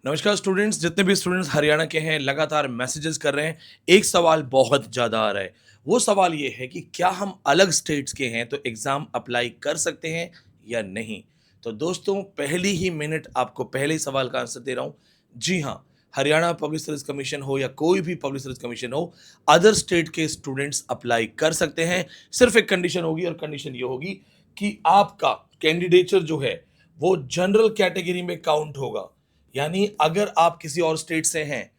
नमस्कार स्टूडेंट्स, जितने भी स्टूडेंट्स हरियाणा के हैं लगातार मैसेजेस कर रहे हैं। एक सवाल बहुत ज़्यादा आ रहा है। वो सवाल ये है कि क्या हम अलग स्टेट्स के हैं तो एग्ज़ाम अप्लाई कर सकते हैं या नहीं। तो दोस्तों, पहली ही मिनट आपको पहले ही सवाल का आंसर दे रहा हूँ। जी हाँ, हरियाणा पब्लिक सर्विस कमीशन हो या कोई भी पब्लिक सर्विस कमीशन हो, अदर स्टेट के स्टूडेंट्स अप्लाई कर सकते हैं। सिर्फ एक कंडीशन होगी और कंडीशन ये होगी कि आपका कैंडिडेचर जो है वो जनरल कैटेगरी में काउंट होगा। यानी अगर आप किसी और स्टेट से हैं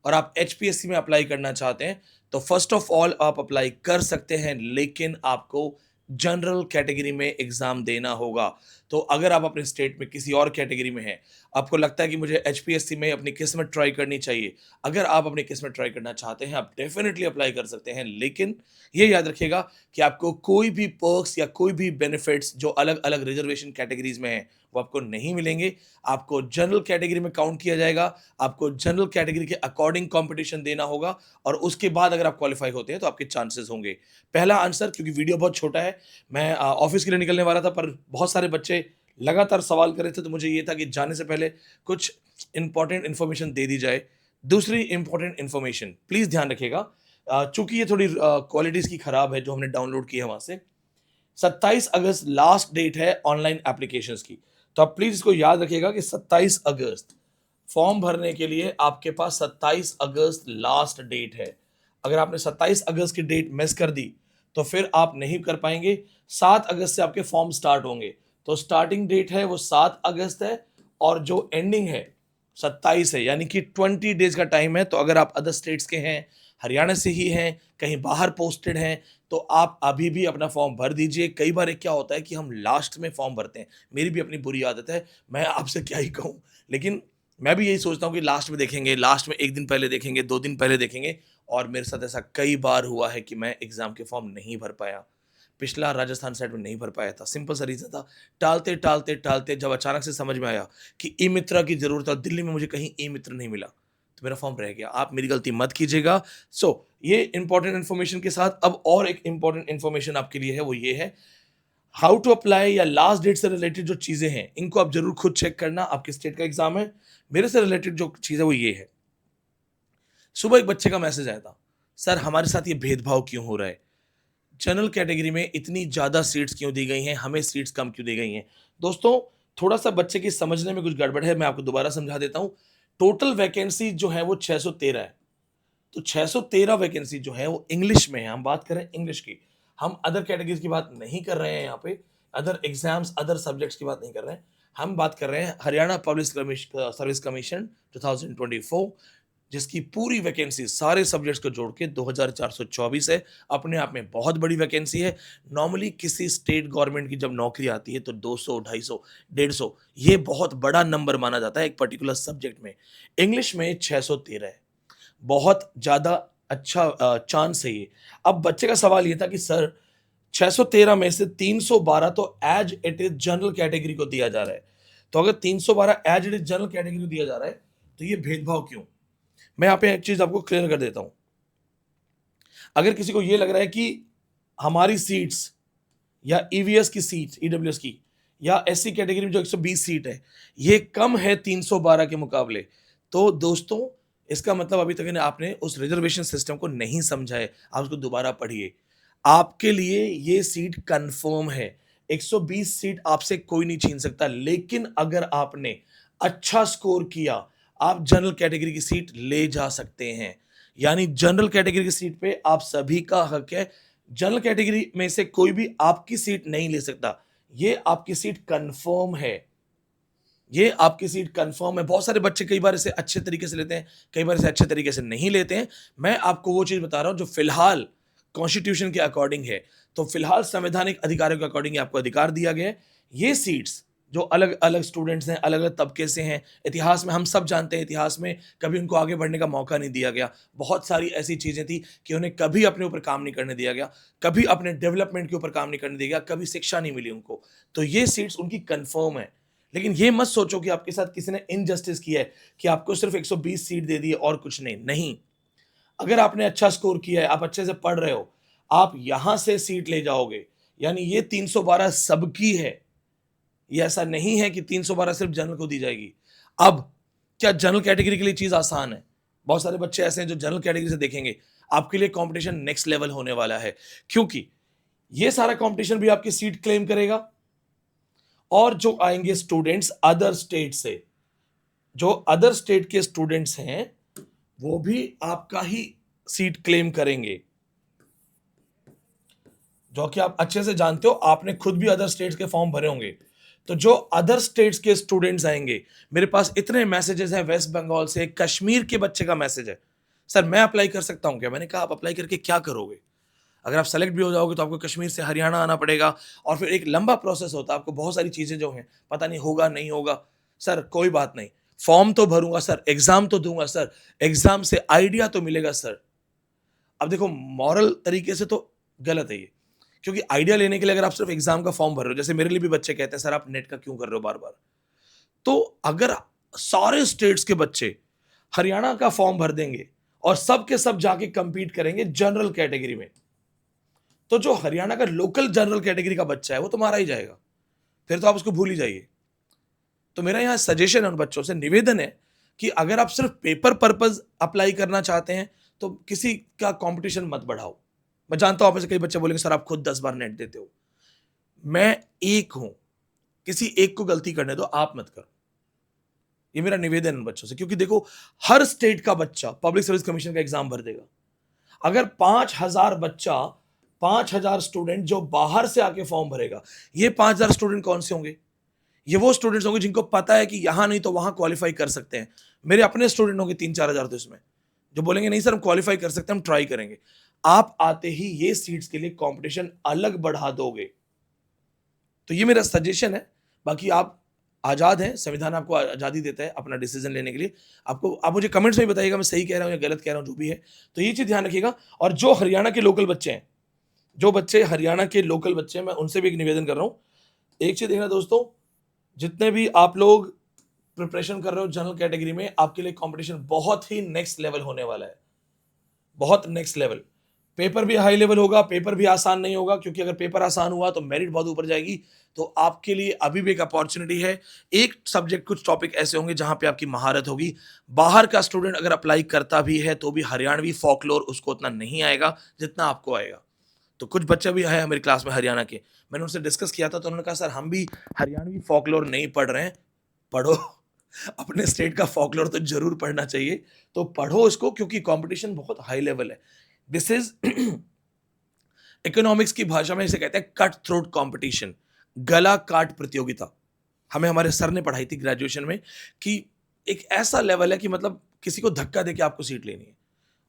और आप एचपीएससी में अप्लाई करना चाहते हैं तो फर्स्ट ऑफ ऑल आप अप्लाई कर सकते हैं, लेकिन आपको जनरल कैटेगरी में एग्जाम देना होगा। तो अगर आप अपने स्टेट में किसी और कैटेगरी में हैं, आपको लगता है कि मुझे एचपीएससी में अपनी किस्मत ट्राई करनी चाहिए, अगर आप अपनी किस्मत ट्राई करना चाहते हैं आप डेफिनेटली अप्लाई कर सकते हैं। लेकिन ये याद रखिएगा कि आपको कोई भी पर्क्स या कोई भी बेनिफिट्स जो अलग अलग रिजर्वेशन कैटेगरीज में है वो आपको नहीं मिलेंगे। आपको जनरल कैटेगरी में काउंट किया जाएगा। आपको जनरल कैटेगरी के अकॉर्डिंग कंपटीशन देना होगा और उसके बाद अगर आप क्वालिफाई होते हैं तो आपके चांसेस होंगे। पहला आंसर, क्योंकि वीडियो बहुत छोटा है, मैं ऑफिस के लिए निकलने वाला था, पर बहुत सारे बच्चे लगातार सवाल कर रहे थे तो मुझे ये था कि जाने से पहले कुछ इंपॉर्टेंट इन्फॉर्मेशन दे दी जाए। दूसरी इंपॉर्टेंट इन्फॉर्मेशन प्लीज ध्यान रखिएगा, चूंकि ये थोड़ी क्वालिटी इसकी खराब है जो हमने डाउनलोड की है वहां से। 27 अगस्त लास्ट डेट है ऑनलाइन एप्लीकेशंस की। तो आप प्लीज इसको याद रखिएगा कि 27 अगस्त फॉर्म भरने के लिए आपके पास 27 अगस्त लास्ट डेट है। अगर आपने 27 अगस्त की डेट मिस कर दी तो फिर आप नहीं कर पाएंगे। 7 अगस्त से आपके फॉर्म स्टार्ट होंगे। तो स्टार्टिंग डेट है वो 7 अगस्त है और जो एंडिंग है 27 है, यानी कि 20 डेज का टाइम है। तो अगर आप अदर स्टेट्स के हैं, हरियाणा से ही हैं, कहीं बाहर पोस्टेड हैं, तो आप अभी भी अपना फॉर्म भर दीजिए। कई बार क्या होता है कि हम लास्ट में फॉर्म भरते हैं, मेरी भी अपनी बुरी आदत है, मैं आपसे क्या ही कहूँ। लेकिन मैं भी यही सोचता हूँ कि लास्ट में देखेंगे, लास्ट में 1 दिन पहले देखेंगे, 2 दिन पहले देखेंगे। और मेरे साथ ऐसा कई बार हुआ है कि मैं एग्ज़ाम के फॉर्म नहीं भर पाया। पिछला राजस्थान साइड में नहीं भर पाया था, सिंपल सा रीज़न था। टालते, टालते, टालते जब अचानक से समझ में आया कि ई-मित्रा की ज़रूरत है और दिल्ली में मुझे कहीं ई-मित्र नहीं मिला, तो मेरा फॉर्म रह गया। आप मेरी गलती मत कीजिएगा। ये इंपॉर्टेंट इन्फॉर्मेशन के साथ अब और एक इंपॉर्टेंट इन्फॉर्मेशन आपके लिए है, वो ये है हाउ टू अप्लाई या लास्ट डेट से रिलेटेड जो चीज़ें हैं, इनको आप ज़रूर खुद चेक करना। आपके स्टेट का एग्ज़ाम है, मेरे से रिलेटेड जो चीज़ है वो ये है। सुबह एक बच्चे का मैसेज आया था, "सर हमारे साथ ये भेदभाव क्यों हो रहा है? जनरल कैटेगरी में इतनी ज़्यादा सीट्स क्यों दी गई हैं, हमें सीट्स कम क्यों दी गई हैं?" दोस्तों, थोड़ा-सा बच्चे की समझने में कुछ गड़बड़ है, मैं आपको दोबारा समझा देता हूँ। टोटल वैकेंसी जो है वो 613 है। तो 613 वैकेंसी जो है वो इंग्लिश में है, हम बात कर रहे हैं इंग्लिश की। हम अदर कैटेगरीज़ की बात नहीं कर रहे हैं यहाँ पे, अदर एग्ज़ाम्स, अदर सब्जेक्ट्स की बात नहीं कर रहे हैं। हम बात कर रहे हैं हरियाणा पब्लिक सर्विस कमीशन 2024, जिसकी पूरी वैकेंसी सारे सब्जेक्ट्स को जोड़ के 2424 है। अपने आप में बहुत बड़ी वैकेंसी है। नॉर्मली किसी स्टेट गवर्नमेंट की जब नौकरी आती है तो 200, 250, 150 ये बहुत बड़ा नंबर माना जाता है एक पर्टिकुलर सब्जेक्ट में। इंग्लिश में 613 है। बहुत ज़्यादा अच्छा चांस है ये। अब बच्चे का सवाल ये था कि सर 613 में से 312 तो as it is general category को दिया जा रहा है। तो अगर 312 as it is general category को दिया जा रहा है, तो ये भेदभाव क्यों? मैं यहाँ पे एक चीज़ आपको क्लियर कर देता हूँ। अगर किसी को ये लग रहा है कि हमारी सीट्स या ईवीएस की सीट, ईडब्ल्यूएस की या एससी कैटेगरी में जो 120 सीट है, ये कम है 312 के मुकाबले। तो दोस्तों, इसका मतलब अभी तक आपने उस रिजर्वेशन सिस्टम को नहीं समझा है। आप उसको दोबारा पढ़िए। आपके लिए ये सीट कन्फर्म है। 120 सीट आपसे कोई नहीं छीन सकता, लेकिन अगर आपने अच्छा स्कोर किया, आप जनरल कैटेगरी की सीट ले जा सकते हैं। यानी जनरल कैटेगरी की सीट पे आप सभी का हक है। जनरल कैटेगरी में से कोई भी आपकी सीट नहीं ले सकता। ये आपकी सीट कंफर्म है। ये आपकी सीट कंफर्म है। बहुत सारे बच्चे कई बार इसे अच्छे तरीके से लेते हैं, कई बार इसे अच्छे तरीके से नहीं लेते हैं। मैं आपको वो चीज़ बता रहा हूँ जो फिलहाल कॉन्स्टिट्यूशन के अकॉर्डिंग है। तो फिलहाल संवैधानिक अधिकारों के अकॉर्डिंग आपको अधिकार दिया गया है। ये सीट्स जो अलग-अलग स्टूडेंट्स हैं, अलग-अलग तबके से हैं, इतिहास में हम सब जानते हैं, इतिहास में कभी उनको आगे बढ़ने का मौका नहीं दिया गया। बहुत सारी ऐसी चीज़ें थी कि उन्हें कभी अपने ऊपर काम नहीं करने दिया गया, कभी अपने डेवलपमेंट के ऊपर काम नहीं करने दिया गया, कभी शिक्षा नहीं मिली उनको। तो ये सीट्स उनकी कन्फर्म है। लेकिन ये मत सोचो कि आपके साथ किसी ने इनजस्टिस किया है, कि आपको सिर्फ 120 सीट दे दी है और कुछ नहीं। नहीं, अगर आपने अच्छा स्कोर किया है, आप अच्छे से पढ़ रहे हो, आप यहां से सीट ले जाओगे। यानी ये 312 सबकी है। ये ऐसा नहीं है कि 312 सिर्फ जनरल को दी जाएगी। अब क्या जनरल कैटेगरी के लिए चीज आसान है? बहुत सारे बच्चे ऐसे हैं जो जनरल कैटेगरी से देखेंगे, आपके लिए कंपटीशन नेक्स्ट लेवल होने वाला है, क्योंकि ये सारा कंपटीशन भी आपकी सीट क्लेम करेगा, और जो आएंगे स्टूडेंट्स अदर स्टेट से, जो अदर स्टेट के स्टूडेंट्स हैं वो भी आपका ही सीट क्लेम करेंगे, जो कि आप अच्छे से जानते हो, आपने खुद भी अदर स्टेट्स के फॉर्म भरे होंगे। तो जो अदर स्टेट्स के स्टूडेंट्स आएंगे, मेरे पास इतने मैसेजेस हैं, वेस्ट बंगाल से, कश्मीर के बच्चे का मैसेज है, सर मैं अप्लाई कर सकता हूं क्या? मैंने कहा आप अप्लाई करके क्या करोगे? अगर आप सेलेक्ट भी हो जाओगे तो आपको कश्मीर से हरियाणा आना पड़ेगा, और फिर एक लंबा प्रोसेस होता है, आपको बहुत सारी चीजें जो हैं पता नहीं होगा नहीं होगा। सर कोई बात नहीं, फॉर्म तो भरूंगा सर, एग्जाम तो दूंगा सर, एग्जाम से आइडिया तो मिलेगा सर। अब देखो, मॉरल तरीके से तो गलत है ये, क्योंकि आइडिया लेने के लिए अगर आप सिर्फ एग्जाम का फॉर्म भर रहे हो, जैसे मेरे लिए भी बच्चे कहते हैं सर आप नेट का क्यों कर रहे हो बार बार, तो अगर सारे स्टेट्स के बच्चे हरियाणा का फॉर्म भर देंगे और सब के सब जाके कंपीट करेंगे जनरल कैटेगरी में, तो जो हरियाणा का लोकल जनरल कैटेगरी का बच्चा है वो तो मारा ही जाएगा, फिर तो आप उसको भूल ही जाइए। तो मेरा यहाँ सजेशन है उन बच्चों से, निवेदन है कि अगर आप सिर्फ पेपर पर्पज अप्लाई करना चाहते हैं तो किसी का कंपटीशन मत बढ़ाओ। मैं जानता हूं आप में से कई बच्चे बोलेंगे सर आप खुद 10 बार नेट देते हो, मैं एक हूं, किसी एक को गलती करने दो, आप मत करो। ये मेरा निवेदन है बच्चों से, क्योंकि देखो हर स्टेट का बच्चा पब्लिक सर्विस कमीशन का एग्जाम भर देगा। अगर 5,000 बच्चा, 5,000 स्टूडेंट जो बाहर से आके फॉर्म भरेगा, ये 5,000 स्टूडेंट कौन से होंगे? ये वो स्टूडेंट्स होंगे जिनको पता है कि यहां नहीं तो वहां क्वालिफाई कर सकते हैं। मेरे अपने स्टूडेंट होंगे 3-4 हजार, तो इसमें जो बोलेंगे नहीं सर हम क्वालिफाई कर सकते हैं, हम ट्राई करेंगे। आप आते ही ये सीट्स के लिए कंपटीशन अलग बढ़ा दोगे। तो ये मेरा सजेशन है। बाकी आप आजाद हैं, संविधान आपको आजादी देता है अपना डिसीजन लेने के लिए। आप मुझे कमेंट्स में बताइएगा मैं सही कह रहा हूं या गलत कह रहा हूं, जो भी है। तो ये चीज ध्यान रखिएगा। और जो हरियाणा के लोकल बच्चे हैं, जो बच्चे हरियाणा के लोकल बच्चे हैं, मैं उनसे भी एक निवेदन कर रहा हूं, एक चीज देखना दोस्तों, जितने भी आप लोग प्रिपरेशन कर रहे हो जनरल कैटेगरी में, आपके लिए कंपटीशन बहुत ही नेक्स्ट लेवल होने वाला है, बहुत नेक्स्ट लेवल। पेपर भी हाई लेवल होगा, पेपर भी आसान नहीं होगा, क्योंकि अगर पेपर आसान हुआ तो मेरिट बहुत ऊपर जाएगी। तो आपके लिए अभी भी एक अपॉर्चुनिटी है। एक सब्जेक्ट, कुछ टॉपिक ऐसे होंगे जहां पे आपकी महारत होगी। बाहर का स्टूडेंट अगर अप्लाई करता भी है तो भी हरियाणवी फोकलोर उसको उतना नहीं आएगा जितना आपको आएगा। तो कुछ बच्चे भी है मेरी क्लास में हरियाणा के, मैंने उनसे डिस्कस किया था तो उन्होंने कहा सर हम भी हरियाणवी फोकलोर नहीं पढ़ रहे हैं। पढ़ो अपने स्टेट का फोकलोर तो जरूर पढ़ना चाहिए, तो पढ़ो इसको, क्योंकि कंपटीशन बहुत हाई लेवल है। दिस इज इकोनॉमिक्स की भाषा में इसे कहते हैं कट थ्रोट कंपटीशन, गला काट प्रतियोगिता। हमें हमारे सर ने पढ़ाई थी ग्रेजुएशन में कि एक ऐसा लेवल है कि मतलब किसी को धक्का देके आपको सीट लेनी है।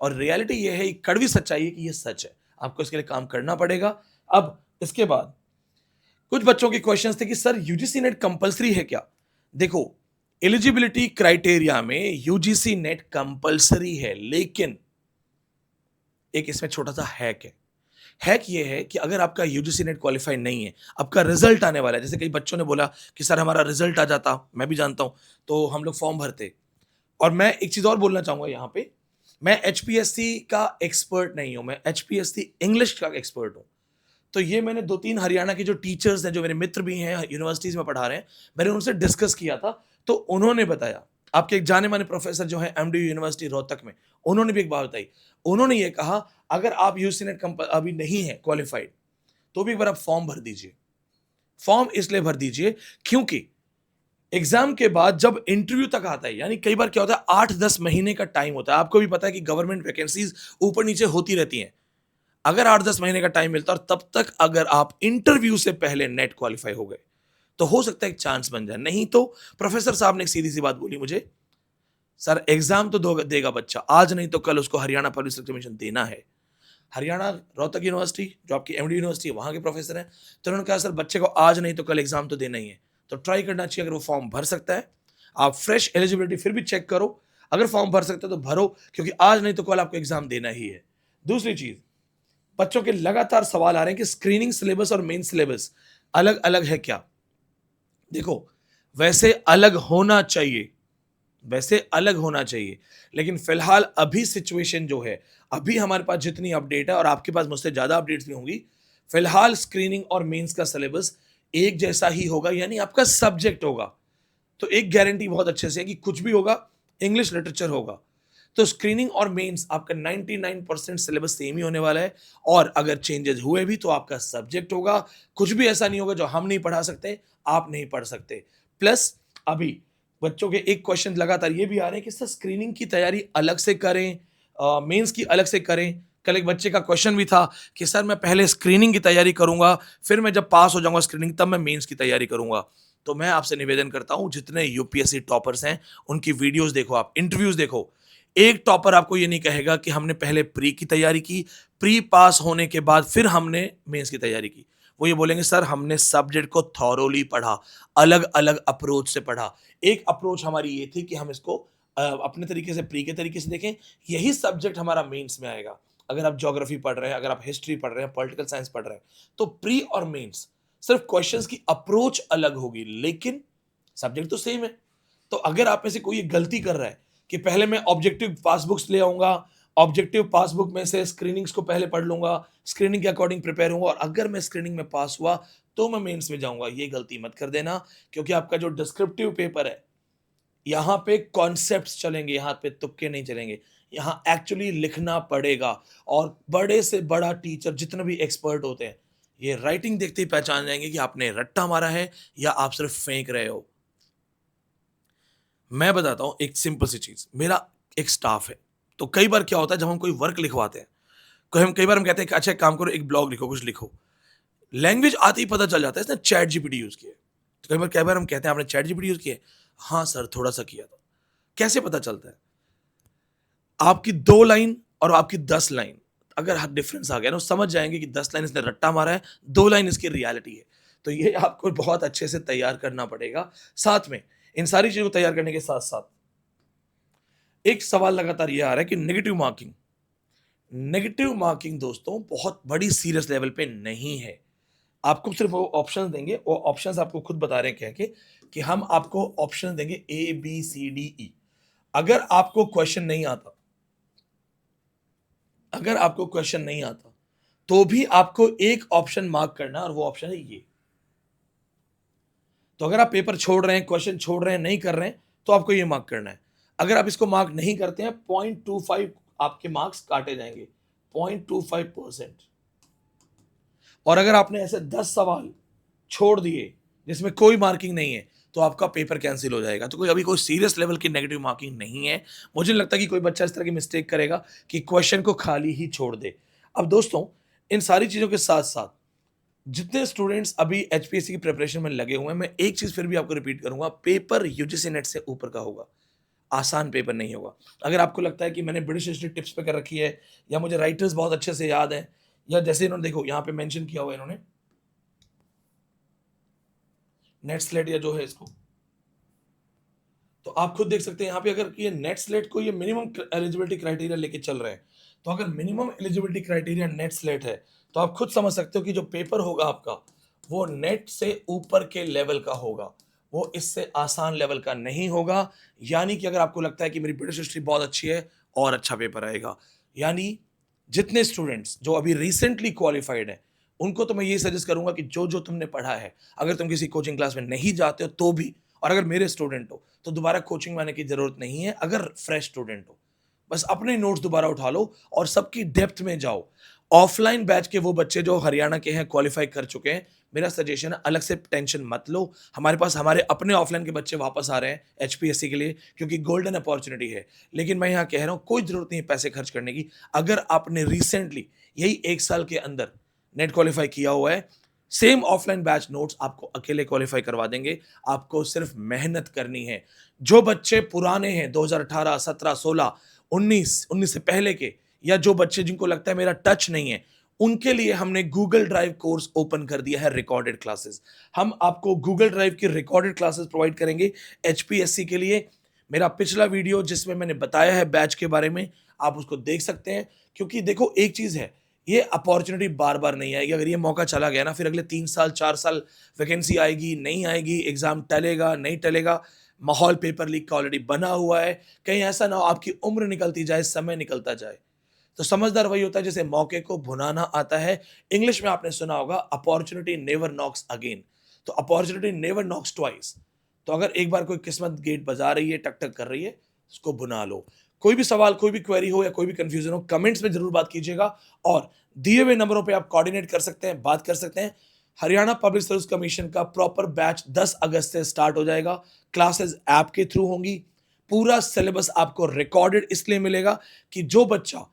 और रियलिटी ये है, कड़वी सच्चाई है कि ये सच है, आपको इसके लिए काम करना पड़ेगा। अब इसके बाद कुछ बच्चों के क्वेश्चंस थे कि सर यूजीसी नेट कंपलसरी है क्या? देखो, एलिजिबिलिटी क्राइटेरिया में यूजीसी नेट कंपलसरी है, लेकिन एक इसमें छोटा सा हैक है। हैक ये है कि अगर आपका यूजीसी नेट क्वालिफाई नहीं है, आपका रिजल्ट आने वाला है, जैसे कई बच्चों ने बोला कि सर हमारा रिजल्ट आ जाता, मैं भी जानता हूं, तो हम लोग फॉर्म भरते। और मैं एक चीज और बोलना चाहूंगा यहाँ पे, मैं एचपीएससी का एक्सपर्ट नहीं हूं, मैं एचपीएससी इंग्लिश का एक्सपर्ट हूं। तो ये मैंने 2-3 हरियाणा के जो टीचर्स हैं, जो मेरे मित्र भी हैं, यूनिवर्सिटीज में पढ़ा रहे हैं, मैंने उनसे डिस्कस किया था, तो उन्होंने बताया, आपके एक जाने माने प्रोफेसर जो है एमडी यूनिवर्सिटी रोहतक में, उन्होंने भी एक बात बताई। उन्होंने ये कहा अगर आप यूजीसी नेट अभी नहीं है क्वालिफाइड, तो भी एक बार आप फॉर्म भर दीजिए। फॉर्म इसलिए भर दीजिए क्योंकि एग्जाम के बाद जब इंटरव्यू तक आता है, यानी कई बार क्या होता है 8-10 महीने का टाइम होता है। आपको भी पता है कि गवर्नमेंट वैकेंसीज ऊपर नीचे होती रहती हैं। अगर 8-10 महीने का टाइम मिलता है और तब तक अगर आप इंटरव्यू से पहले नेट क्वालिफाई हो गए, तो हो सकता है एक चांस बन जाए। नहीं तो प्रोफेसर साहब ने एक सीधी सी बात बोली मुझे, सर एग्जाम तो देगा बच्चा, आज नहीं तो कल उसको हरियाणा पब्लिक सर्विस कमीशन देना है। हरियाणा रोहतक यूनिवर्सिटी जो आपकी एमडी यूनिवर्सिटी है, वहां के प्रोफेसर हैं, तो उन्होंने कहा सर बच्चे को आज नहीं तो कल एग्जाम तो देना ही है, तो ट्राई करना चाहिए। अगर वो फॉर्म भर सकता है, आप फ्रेश एलिजिबिलिटी फिर भी चेक करो, अगर फॉर्म भर सकते हो तो भरो, क्योंकि आज नहीं तो कल आपको एग्जाम देना ही है। दूसरी चीज, बच्चों के लगातार सवाल आ रहे हैं कि स्क्रीनिंग सिलेबस और मेन सिलेबस अलग अलग है क्या? देखो, वैसे अलग होना चाहिए, वैसे अलग होना चाहिए, लेकिन फिलहाल अभी सिचुएशन जो है, अभी हमारे पास जितनी अपडेट है और आपके पास मुझसे ज्यादा अपडेट्स भी होंगी, फिलहाल स्क्रीनिंग और मेंस का सिलेबस एक जैसा ही होगा, यानी आपका सब्जेक्ट होगा। तो एक गारंटी बहुत अच्छे से है कि कुछ भी होगा, इंग्लिश लिटरेचर होगा। तो स्क्रीनिंग और मेंस आपका 99% सिलेबस सेम ही होने वाला है, और अगर चेंजेस हुए भी तो आपका सब्जेक्ट होगा। कुछ भी ऐसा नहीं होगा जो हम नहीं पढ़ा सकते, आप नहीं पढ़ सकते। प्लस अभी बच्चों के एक क्वेश्चन लगातार ये भी आ रहे हैं कि सर स्क्रीनिंग की तैयारी अलग से करें, मेंस की अलग से करें। कल एक बच्चे का क्वेश्चन भी था कि सर मैं पहले स्क्रीनिंग की तैयारी करूंगा, फिर मैं जब पास हो जाऊंगा स्क्रीनिंग तब मैं मेंस की तैयारी करूंगा। तो मैं आपसे निवेदन करता हूं, जितने यूपीएससी टॉपर्स हैं उनकी वीडियोस देखो, आप इंटरव्यूज देखो। एक टॉपर आपको ये नहीं कहेगा कि हमने पहले प्री की तैयारी की, प्री पास होने के बाद फिर हमने मेंस की तैयारी की। वो ये बोलेंगे सर हमने सब्जेक्ट को थॉरोली पढ़ा, अलग अलग अप्रोच से पढ़ा। एक अप्रोच हमारी ये थी कि हम इसको अपने तरीके से प्री के तरीके से देखें, यही सब्जेक्ट हमारा मेंस में आएगा। अगर आप ज्योग्राफी पढ़ रहे हैं, अगर आप हिस्ट्री पढ़ रहे हैं, पॉलिटिकल साइंस पढ़ रहे हैं, तो प्री और मेंस सिर्फ क्वेश्चंस की अप्रोच अलग होगी, लेकिन सब्जेक्ट तो सेम है। तो अगर आप में से कोई ये गलती कर रहा है कि पहले मैं ऑब्जेक्टिव पासबुक्स ले आऊंगा, ऑब्जेक्टिव पासबुक में से स्क्रीनिंग्स को पहले पढ़ लूंगा, स्क्रीनिंग के अकॉर्डिंग प्रिपेयर होऊंगा, और अगर मैं स्क्रीनिंग में पास हुआ तो मैं मेंस में जाऊंगा, ये गलती मत कर देना। क्योंकि आपका जो डिस्क्रिप्टिव पेपर है, यहाँ पे कॉन्सेप्ट्स चलेंगे, यहाँ पे तुक्के नहीं चलेंगे। यहाँ एक्चुअली लिखना पड़ेगा, और बड़े से बड़ा टीचर जितने भी एक्सपर्ट होते हैं, ये राइटिंग देखते ही पहचान जाएंगे कि आपने रट्टा मारा है या आप सिर्फ फेंक रहे हो। मैं बताता हूँ एक सिंपल सी चीज। मेरा एक स्टाफ है, तो कई बार क्या होता है जब हम कोई वर्क लिखवाते हैं, कई बार हम कहते हैं कि अच्छा एक काम करो, एक ब्लॉग लिखो, कुछ लिखो। लैंग्वेज आते ही पता चल जाता है इसने चैट जीपीटी यूज किया है। तो कई बार हम कहते हैं आपने चैट जीपीटी यूज किया है? हाँ सर थोड़ा सा किया था। कैसे पता चलता है? आपकी 2 लाइन और आपकी 10 लाइन, अगर ह डिफरेंस आ गया ना, तो समझ जाएँगे कि 10 लाइन इसने रट्टा मारा है, 2 लाइन इसकी रियलिटी है। तो ये आपको बहुत अच्छे से तैयार करना पड़ेगा। साथ में इन सारी चीज़ों को तैयार करने के साथ-साथ एक सवाल लगातार ये आ रहा है कि नेगेटिव मार्किंग। नेगेटिव मार्किंग दोस्तों बहुत बड़ी सीरियस लेवल पे नहीं है। आपको सिर्फ वो ऑप्शंस देंगे, वो ऑप्शंस आपको खुद बता रहे हैं कह के कि हम आपको ऑप्शन देंगे ए, बी, सी, डी, ई। अगर आपको क्वेश्चन नहीं आता, अगर आपको क्वेश्चन नहीं आता, तो भी आपको एक ऑप्शन मार्क करना है, और वो ऑप्शन है ये। तो अगर आप पेपर छोड़ रहे हैं, क्वेश्चन छोड़ रहे हैं, नहीं कर रहे हैं, तो आपको ये मार्क करना है। अगर आप इसको मार्क नहीं करते हैं, 0.25 आपके मार्क्स काटे जाएंगे, 0.25%। और अगर आपने ऐसे 10 सवाल छोड़ दिए जिसमें कोई मार्किंग नहीं है, तो आपका पेपर कैंसिल हो जाएगा। तो कोई अभी कोई सीरियस लेवल की नेगेटिव मार्किंग नहीं है। मुझे नहीं लगता कि कोई बच्चा इस तरह की मिस्टेक करेगा कि क्वेश्चन को खाली ही छोड़ दे। अब दोस्तों, इन सारी चीज़ों के साथ-साथ जितने स्टूडेंट्स अभी एचपीएससी की प्रिपरेशन में लगे हुए हैं, मैं एक चीज़ फिर भी आपको रिपीट करूँगा, पेपर यूजीसी नेट से ऊपर का होगा। आसान पेपर नहीं होगा। अगर आपको लगता है कि मैंने ब्रिटिश हिस्ट्री टिप्स पे कर रखी है, या मुझे राइटर्स बहुत अच्छे से याद हैं, या जैसे इन्होंने देखो यहाँ पे मेंशन किया हुआ है इन्होंने नेट स्लेट, या जो है इसको, तो आप खुद देख सकते हैं यहाँ पे, अगर ये नेट स्लेट को ये मिनिमम एलिजिबिलिटी क्राइटेरिया लेके चल रहे हैं, तो अगर minimum eligibility criteria NET SLET है, तो आप खुद समझ सकते हो कि जो पेपर होगा आपका, वो नेट से ऊपर के लेवल का होगा, वो इससे आसान लेवल का नहीं होगा। यानी कि अगर आपको लगता है कि मेरी ब्रिटिश हिस्ट्री बहुत अच्छी है, और अच्छा पेपर आएगा। यानी जितने स्टूडेंट्स जो अभी रिसेंटली क्वालिफाइड हैं, उनको तो मैं ये सजेस्ट करूंगा कि जो जो तुमने पढ़ा है, अगर तुम किसी कोचिंग क्लास में नहीं जाते हो तो भी, और अगर मेरे स्टूडेंट हो, तो दोबारा कोचिंग में आने की जरूरत नहीं है। अगर फ्रेश स्टूडेंट हो, बस अपने नोट्स दोबारा उठा लो और सबकी डेप्थ में जाओ। ऑफलाइन बैच के वो बच्चे जो हरियाणा के हैं, क्वालिफाई कर चुके हैं, मेरा सजेशन है अलग से टेंशन मत लो। हमारे पास हमारे अपने ऑफलाइन के बच्चे वापस आ रहे हैं एचपीएससी के लिए, क्योंकि गोल्डन अपॉर्चुनिटी है। लेकिन मैं यहाँ कह रहा हूँ कोई जरूरत नहीं है पैसे खर्च करने की। अगर आपने रिसेंटली यही 1 साल के अंदर नेट क्वालिफाई किया हुआ है, सेम ऑफलाइन बैच नोट्स आपको अकेले क्वालिफाई करवा देंगे। आपको सिर्फ मेहनत करनी है। जो बच्चे पुराने हैं 2018, 17, 16, 19 से पहले के, या जो बच्चे जिनको लगता है मेरा टच नहीं है, उनके लिए हमने गूगल ड्राइव कोर्स ओपन कर दिया है, रिकॉर्डेड क्लासेस। हम आपको गूगल ड्राइव की रिकॉर्डेड क्लासेस प्रोवाइड करेंगे एचपीएससी के लिए। मेरा पिछला वीडियो जिसमें मैंने बताया है बैच के बारे में, आप उसको देख सकते हैं। क्योंकि देखो एक चीज है, ये अपॉर्चुनिटी बार बार नहीं आएगी। अगर ये मौका चला गया ना, फिर अगले 3 साल 4 साल वैकेंसी आएगी नहीं आएगी, एग्जाम टलेगा नहीं टलेगा, माहौल पेपर लीक का ऑलरेडी बना हुआ है। कहीं ऐसा ना हो आपकी उम्र निकलती जाए, समय निकलता जाए। तो समझदार वही होता है जिसे मौके को भुनाना आता है। इंग्लिश में आपने सुना होगा, अपॉर्चुनिटी नेवर नॉक्स अगेन। तो अपॉर्चुनिटी नेवर नॉक्स ट्वाइस। तो अगर एक बार कोई किस्मत गेट बजा रही है, टक टक कर रही है, उसको बुना लो। कोई भी सवाल, कोई भी क्वेरी हो या कोई भी कंफ्यूजन हो, कमेंट्स में जरूर बात कीजिएगा और दिए हुए नंबरों पे आप कोऑर्डिनेट कर सकते हैं, बात कर सकते हैं। हरियाणा पब्लिक सर्विस कमीशन का प्रॉपर बैच 10 अगस्त से स्टार्ट हो जाएगा। क्लासेस ऐप के थ्रू होंगी। पूरा सिलेबस आपको रिकॉर्डेड इसलिए मिलेगा कि जो बच्चा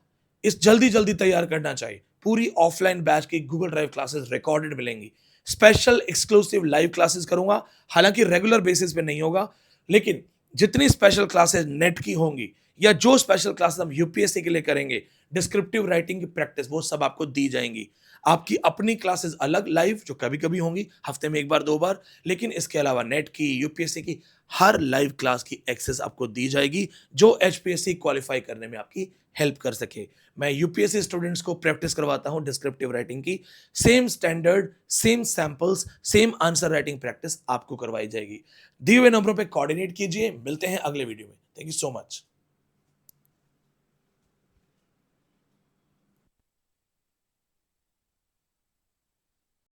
इस जल्दी जल्दी तैयार करना चाहिए, पूरी ऑफलाइन बैच की गूगल ड्राइव क्लासेस रिकॉर्डेड मिलेंगी। स्पेशल एक्सक्लूसिव लाइव क्लासेस करूंगा, हालांकि रेगुलर बेसिस पे नहीं होगा, लेकिन जितनी स्पेशल क्लासेस नेट की होंगी या जो स्पेशल क्लासेस हम यूपीएससी के लिए करेंगे, डिस्क्रिप्टिव राइटिंग की प्रैक्टिस, वो सब आपको दी जाएंगी। आपकी अपनी क्लासेस अलग लाइव जो कभी कभी होंगी, हफ्ते में एक बार दो बार, लेकिन इसके अलावा नेट की, यूपीएससी की हर लाइव क्लास की एक्सेस आपको दी जाएगी जो एचपीएससी क्वालिफाई करने में आपकी हेल्प कर सके। मैं यूपीएससी स्टूडेंट्स को प्रैक्टिस करवाता हूं डिस्क्रिप्टिव राइटिंग की। Same standard, same samples, same answer writing practice आपको करवाई जाएगी। दिए हुए नंबरों पे कोऑर्डिनेट कीजिए। मिलते हैं अगले वीडियो में। Thank you so much.